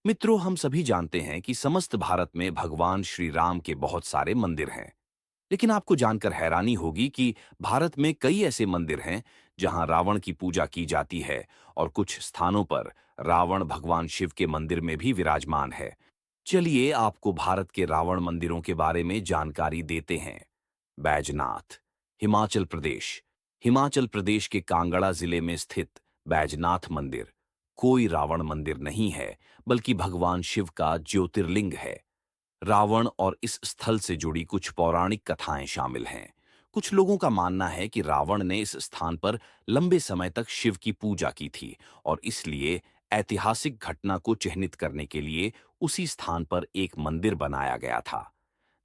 मित्रों, हम सभी जानते हैं कि समस्त भारत में भगवान श्री राम के बहुत सारे मंदिर हैं। लेकिन आपको जानकर हैरानी होगी कि भारत में कई ऐसे मंदिर हैं जहां रावण की पूजा की जाती है और कुछ स्थानों पर रावण भगवान शिव के मंदिर में भी विराजमान है। चलिए आपको भारत के रावण मंदिरों के बारे में जानकारी देते हैं। बैजनाथ, हिमाचल प्रदेश। हिमाचल प्रदेश के कांगड़ा जिले में स्थित बैजनाथ मंदिर कोई रावण मंदिर नहीं है, बल्कि भगवान शिव का ज्योतिर्लिंग है। रावण और इस स्थल से जुड़ी कुछ पौराणिक कथाएं शामिल हैं। कुछ लोगों का मानना है कि रावण ने इस स्थान पर लंबे समय तक शिव की पूजा की थी और इसलिए ऐतिहासिक घटना को चिह्नित करने के लिए उसी स्थान पर एक मंदिर बनाया गया था।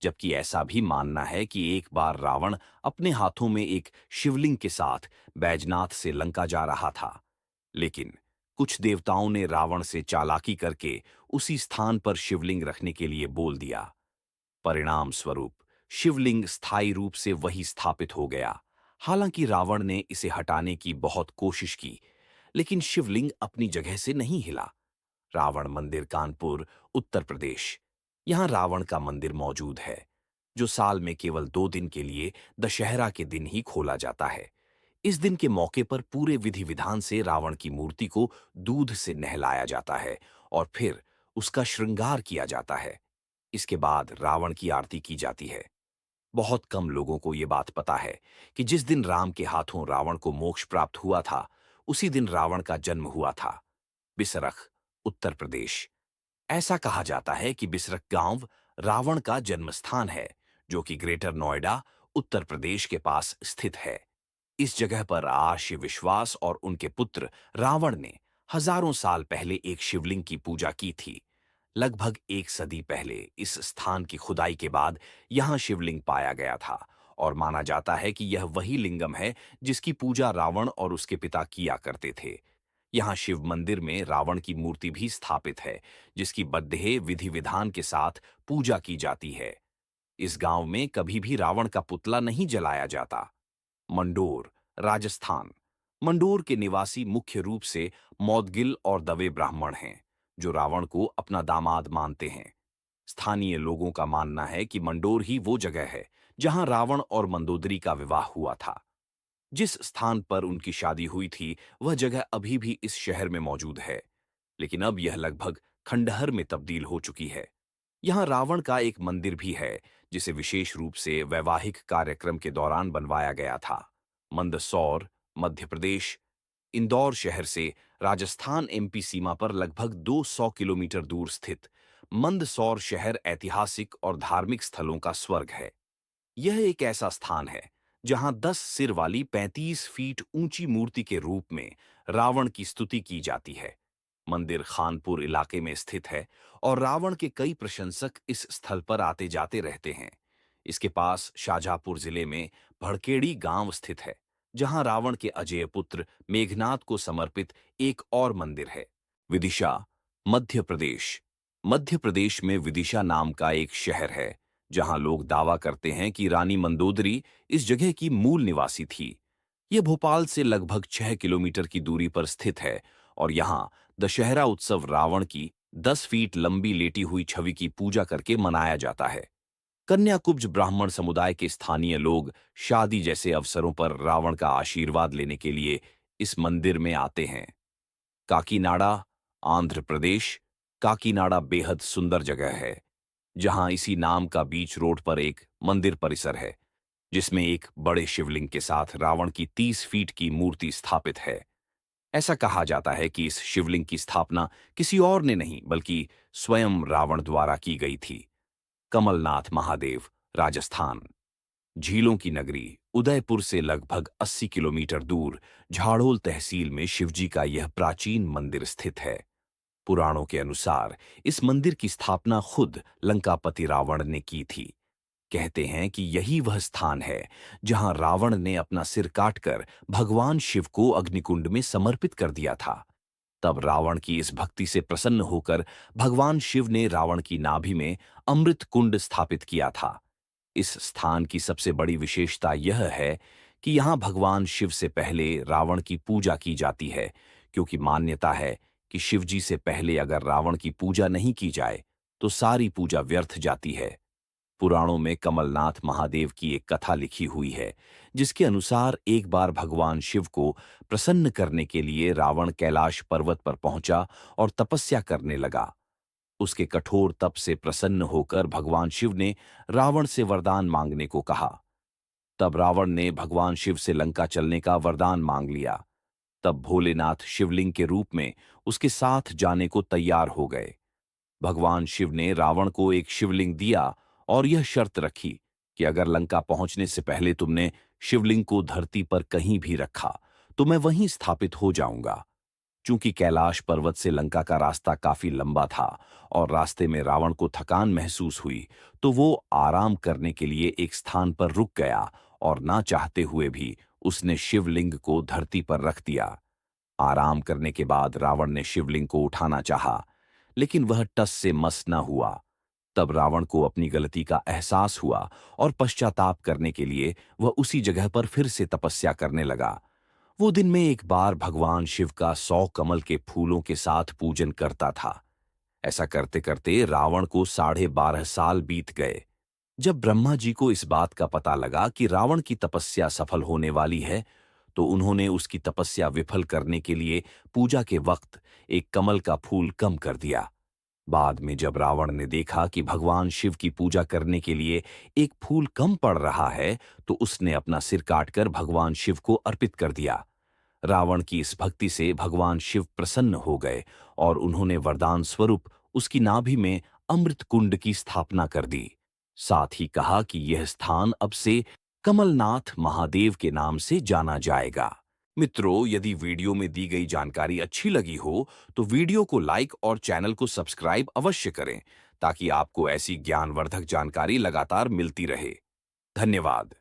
जबकि ऐसा भी मानना है कि एक बार रावण अपने हाथों में एक शिवलिंग के साथ बैजनाथ से लंका जा रहा था, लेकिन कुछ देवताओं ने रावण से चालाकी करके उसी स्थान पर शिवलिंग रखने के लिए बोल दिया। परिणाम स्वरूप शिवलिंग स्थायी रूप से वही स्थापित हो गया। हालांकि रावण ने इसे हटाने की बहुत कोशिश की, लेकिन शिवलिंग अपनी जगह से नहीं हिला। रावण मंदिर, कानपुर, उत्तर प्रदेश। यहां रावण का मंदिर मौजूद है, जो साल में केवल 2 दिन के लिए दशहरा के दिन ही खोला जाता है। इस दिन के मौके पर पूरे विधि विधान से रावण की मूर्ति को दूध से नहलाया जाता है और फिर उसका श्रृंगार किया जाता है। इसके बाद रावण की आरती की जाती है। बहुत कम लोगों को ये बात पता है कि जिस दिन राम के हाथों रावण को मोक्ष प्राप्त हुआ था, उसी दिन रावण का जन्म हुआ था। बिसरख, उत्तर प्रदेश। ऐसा कहा जाता है कि बिसरख गांव रावण का जन्मस्थान है, जो कि ग्रेटर नोएडा, उत्तर प्रदेश के पास स्थित है। इस जगह पर आर्ष विश्वास और उनके पुत्र रावण ने हजारों साल पहले एक शिवलिंग की पूजा की थी। लगभग 1 सदी पहले इस स्थान की खुदाई के बाद यहां शिवलिंग पाया गया था और माना जाता है कि यह वही लिंगम है जिसकी पूजा रावण और उसके पिता किया करते थे। यहाँ शिव मंदिर में रावण की मूर्ति भी स्थापित है, जिसकी बद्देह विधि विधान के साथ पूजा की जाती है। इस गांव में कभी भी रावण का पुतला नहीं जलाया जाता। मंडोर, राजस्थान। मंडोर के निवासी मुख्य रूप से मौदगिल और दवे ब्राह्मण हैं, जो रावण को अपना दामाद मानते हैं। स्थानीय लोगों का मानना है कि मंडोर ही वो जगह है जहां रावण और मंदोदरी का विवाह हुआ था। जिस स्थान पर उनकी शादी हुई थी, वह जगह अभी भी इस शहर में मौजूद है, लेकिन अब यह लगभग खंडहर में तब्दील हो चुकी है। यहाँ रावण का एक मंदिर भी है, जिसे विशेष रूप से वैवाहिक कार्यक्रम के दौरान बनवाया गया था। मंदसौर, मध्य प्रदेश। इंदौर शहर से राजस्थान एमपी सीमा पर लगभग 200 किलोमीटर दूर स्थित मंदसौर शहर ऐतिहासिक और धार्मिक स्थलों का स्वर्ग है। यह एक ऐसा स्थान है जहां 10 सिर वाली 35 फीट ऊंची मूर्ति के रूप में रावण की स्तुति की जाती है। मंदिर खानपुर इलाके में स्थित है और रावण के कई प्रशंसक इस स्थल पर आते जाते रहते हैं। इसके पास शाहजहांपुर जिले में भड़केड़ी गांव स्थित है, जहां रावण के अजेय पुत्र मेघनाद को समर्पित एक और मंदिर है। विदिशा, मध्य प्रदेश। मध्य प्रदेश में विदिशा नाम का एक शहर है, जहां लोग दावा करते हैं कि रानी मंदोदरी इस जगह की मूल निवासी थी। यह भोपाल से लगभग 6 किलोमीटर की दूरी पर स्थित है और यहाँ दशहरा उत्सव रावण की 10 फीट लंबी लेटी हुई छवि की पूजा करके मनाया जाता है। कन्याकुब्ज ब्राह्मण समुदाय के स्थानीय लोग शादी जैसे अवसरों पर रावण का आशीर्वाद लेने के लिए इस मंदिर में आते हैं। काकीनाडा, आंध्र प्रदेश। काकीनाडा बेहद सुंदर जगह है, जहां इसी नाम का बीच रोड पर एक मंदिर परिसर है, जिसमें एक बड़े शिवलिंग के साथ रावण की 30 फीट की मूर्ति स्थापित है। ऐसा कहा जाता है कि इस शिवलिंग की स्थापना किसी और ने नहीं, बल्कि स्वयं रावण द्वारा की गई थी। कमलनाथ महादेव, राजस्थान। झीलों की नगरी उदयपुर से लगभग 80 किलोमीटर दूर झाड़ोल तहसील में शिवजी का यह प्राचीन मंदिर स्थित है। पुराणों के अनुसार इस मंदिर की स्थापना खुद लंकापति रावण ने की थी। कहते हैं कि यही वह स्थान है जहां रावण ने अपना सिर काटकर भगवान शिव को अग्निकुंड में समर्पित कर दिया था। तब रावण की इस भक्ति से प्रसन्न होकर भगवान शिव ने रावण की नाभि में अमृत कुंड स्थापित किया था। इस स्थान की सबसे बड़ी विशेषता यह है कि यहाँ भगवान शिव से पहले रावण की पूजा की जाती है, क्योंकि मान्यता है कि शिवजी से पहले अगर रावण की पूजा नहीं की जाए तो सारी पूजा व्यर्थ जाती है। पुराणों में कमलनाथ महादेव की एक कथा लिखी हुई है, जिसके अनुसार एक बार भगवान शिव को प्रसन्न करने के लिए रावण कैलाश पर्वत पर पहुंचा और तपस्या करने लगा। उसके कठोर तप से प्रसन्न होकर भगवान शिव ने रावण से वरदान मांगने को कहा। तब रावण ने भगवान शिव से लंका चलने का वरदान मांग लिया। तब भोलेनाथ शिवलिंग के रूप में उसके साथ जाने को तैयार हो गए। भगवान शिव ने रावण को एक शिवलिंग दिया और यह शर्त रखी कि अगर लंका पहुंचने से पहले तुमने शिवलिंग को धरती पर कहीं भी रखा तो मैं वहीं स्थापित हो जाऊंगा। चूंकि कैलाश पर्वत से लंका का रास्ता काफी लंबा था और रास्ते में रावण को थकान महसूस हुई, तो वो आराम करने के लिए एक स्थान पर रुक गया और ना चाहते हुए भी उसने शिवलिंग को धरती पर रख दिया। आराम करने के बाद रावण ने शिवलिंग को उठाना चाहा, लेकिन वह टस से मस न हुआ। तब रावण को अपनी गलती का एहसास हुआ और पश्चाताप करने के लिए वह उसी जगह पर फिर से तपस्या करने लगा। वो दिन में एक बार भगवान शिव का 100 कमल के फूलों के साथ पूजन करता था। ऐसा करते करते रावण को 12.5 साल बीत गए। जब ब्रह्मा जी को इस बात का पता लगा कि रावण की तपस्या सफल होने वाली है, तो उन्होंने उसकी तपस्या विफल करने के लिए पूजा के वक्त एक कमल का फूल कम कर दिया। बाद में जब रावण ने देखा कि भगवान शिव की पूजा करने के लिए एक फूल कम पड़ रहा है, तो उसने अपना सिर काटकर भगवान शिव को अर्पित कर दिया। रावण की इस भक्ति से भगवान शिव प्रसन्न हो गए और उन्होंने वरदान स्वरूप उसकी नाभि में अमृत कुंड की स्थापना कर दी। साथ ही कहा कि यह स्थान अब से कमलनाथ महादेव के नाम से जाना जाएगा। मित्रों, यदि वीडियो में दी गई जानकारी अच्छी लगी हो तो वीडियो को लाइक और चैनल को सब्सक्राइब अवश्य करें, ताकि आपको ऐसी ज्ञानवर्धक जानकारी लगातार मिलती रहे। धन्यवाद।